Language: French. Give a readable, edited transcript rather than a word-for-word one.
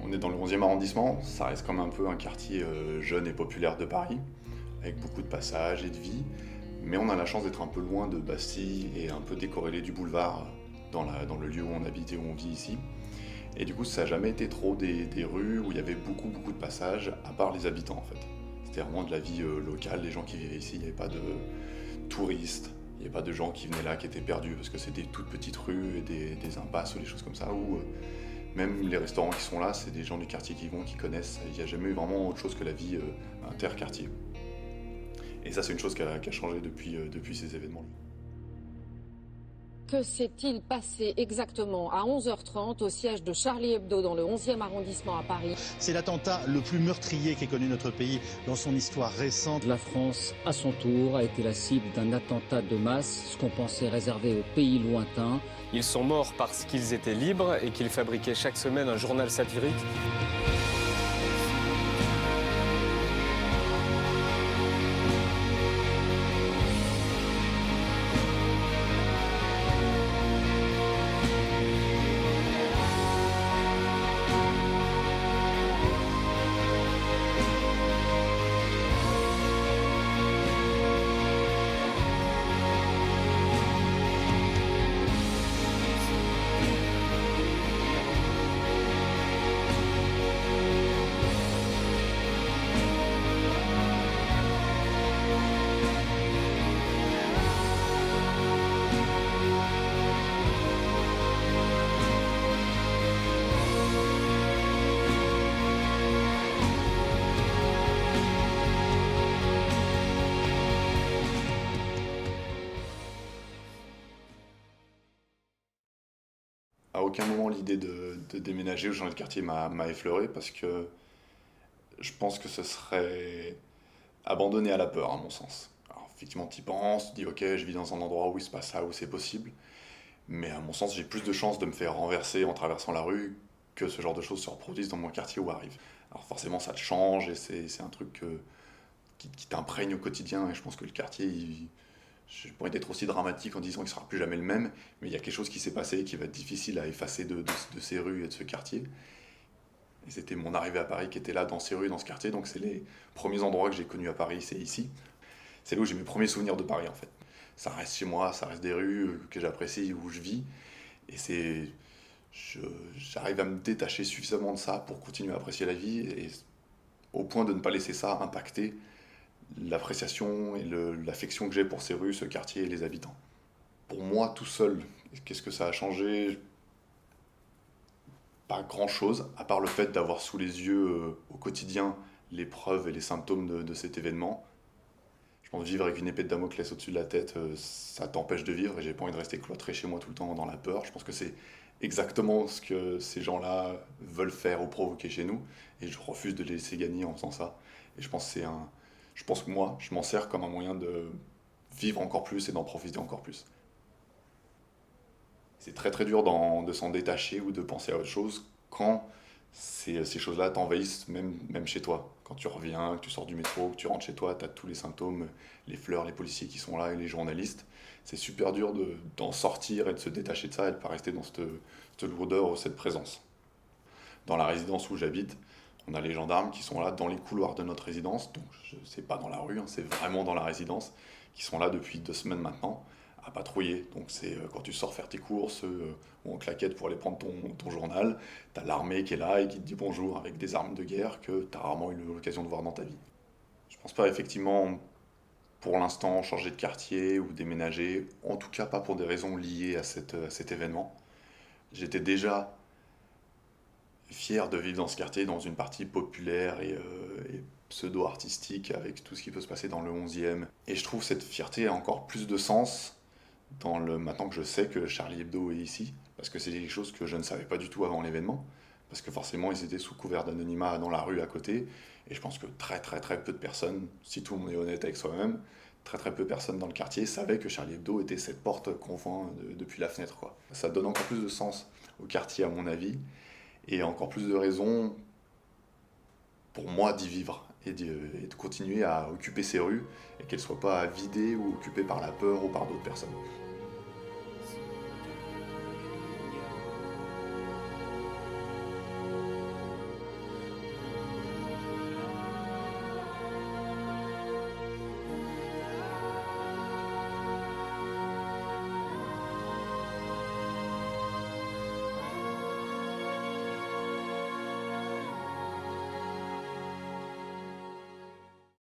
On est dans le 11e arrondissement, ça reste comme un peu un quartier jeune et populaire de Paris, avec beaucoup de passages et de vie, mais on a la chance d'être un peu loin de Bastille et un peu décorrélé du boulevard dans le lieu où on habite et où on vit ici. Et du coup, ça n'a jamais été trop des rues où il y avait beaucoup de passages, à part les habitants en fait. C'était vraiment de la vie locale, les gens qui vivaient ici, il n'y avait pas de touristes, il n'y avait pas de gens qui venaient là, qui étaient perdus, parce que c'est des toutes petites rues et des impasses ou des choses comme ça, où même les restaurants qui sont là, c'est des gens du quartier qui vont, qui connaissent. Il n'y a jamais eu vraiment autre chose que la vie inter-quartier. Et ça, c'est une chose qui a changé depuis ces événements. Que s'est-il passé exactement à 11h30 au siège de Charlie Hebdo dans le 11e arrondissement à Paris? C'est l'attentat le plus meurtrier qu'ait connu notre pays dans son histoire récente. La France, à son tour, a été la cible d'un attentat de masse, ce qu'on pensait réservé aux pays lointains. Ils sont morts parce qu'ils étaient libres et qu'ils fabriquaient chaque semaine un journal satirique. À aucun moment l'idée de déménager ou changer de quartier m'a effleuré parce que je pense que ce serait abandonné à la peur, à mon sens. Alors, effectivement, tu y penses, tu dis ok, je vis dans un endroit où il se passe ça, où c'est possible, mais à mon sens, j'ai plus de chances de me faire renverser en traversant la rue que ce genre de choses se reproduisent dans mon quartier où arrive. Alors forcément, ça te change et c'est un truc qui t'imprègne au quotidien et je pense que le quartier, je pourrais être aussi dramatique en disant qu'il ne sera plus jamais le même, mais il y a quelque chose qui s'est passé qui va être difficile à effacer de ces rues et de ce quartier. Et c'était mon arrivée à Paris qui était là, dans ces rues, dans ce quartier, donc c'est les premiers endroits que j'ai connus à Paris, c'est ici. C'est là où j'ai mes premiers souvenirs de Paris en fait. Ça reste chez moi, ça reste des rues que j'apprécie, où je vis, et j'arrive à me détacher suffisamment de ça pour continuer à apprécier la vie, et au point de ne pas laisser ça impacter l'appréciation et l'affection que j'ai pour ces rues, ce quartier et les habitants. Pour moi, tout seul, qu'est-ce que ça a changé? Pas grand-chose, à part le fait d'avoir sous les yeux au quotidien les preuves et les symptômes de cet événement. Je pense que vivre avec une épée de Damoclès au-dessus de la tête, ça t'empêche de vivre et j'ai pas envie de rester cloîtré chez moi tout le temps dans la peur. Je pense que c'est exactement ce que ces gens-là veulent faire ou provoquer chez nous et je refuse de les laisser gagner en faisant ça. Et je pense que moi, je m'en sers comme un moyen de vivre encore plus et d'en profiter encore plus. C'est très dur de s'en détacher ou de penser à autre chose quand ces choses-là t'envahissent même chez toi. Quand tu reviens, que tu sors du métro, que tu rentres chez toi, tu as tous les symptômes, les fleurs, les policiers qui sont là et les journalistes. C'est super dur d'en sortir et de se détacher de ça et de ne pas rester dans cette lourdeur ou cette présence. Dans la résidence où j'habite, on a les gendarmes qui sont là dans les couloirs de notre résidence, donc c'est pas dans la rue, hein, c'est vraiment dans la résidence, qui sont là depuis 2 semaines maintenant, à patrouiller. Donc c'est quand tu sors faire tes courses ou en claquette pour aller prendre ton journal, t'as l'armée qui est là et qui te dit bonjour avec des armes de guerre que t'as rarement eu l'occasion de voir dans ta vie. Je pense pas effectivement pour l'instant changer de quartier ou déménager, en tout cas pas pour des raisons liées à cet événement. J'étais déjà fier de vivre dans ce quartier, dans une partie populaire et pseudo-artistique avec tout ce qui peut se passer dans le 11e. Et je trouve cette fierté a encore plus de sens maintenant que je sais que Charlie Hebdo est ici, parce que c'est quelque chose que je ne savais pas du tout avant l'événement, parce que forcément ils étaient sous couvert d'anonymat dans la rue à côté, et je pense que très peu de personnes, si tout le monde est honnête avec soi-même, très peu de personnes dans le quartier savaient que Charlie Hebdo était cette porte qu'on voit depuis la fenêtre, quoi. Ça donne encore plus de sens au quartier à mon avis, et encore plus de raisons pour moi d'y vivre et de continuer à occuper ces rues et qu'elles ne soient pas vidées ou occupées par la peur ou par d'autres personnes.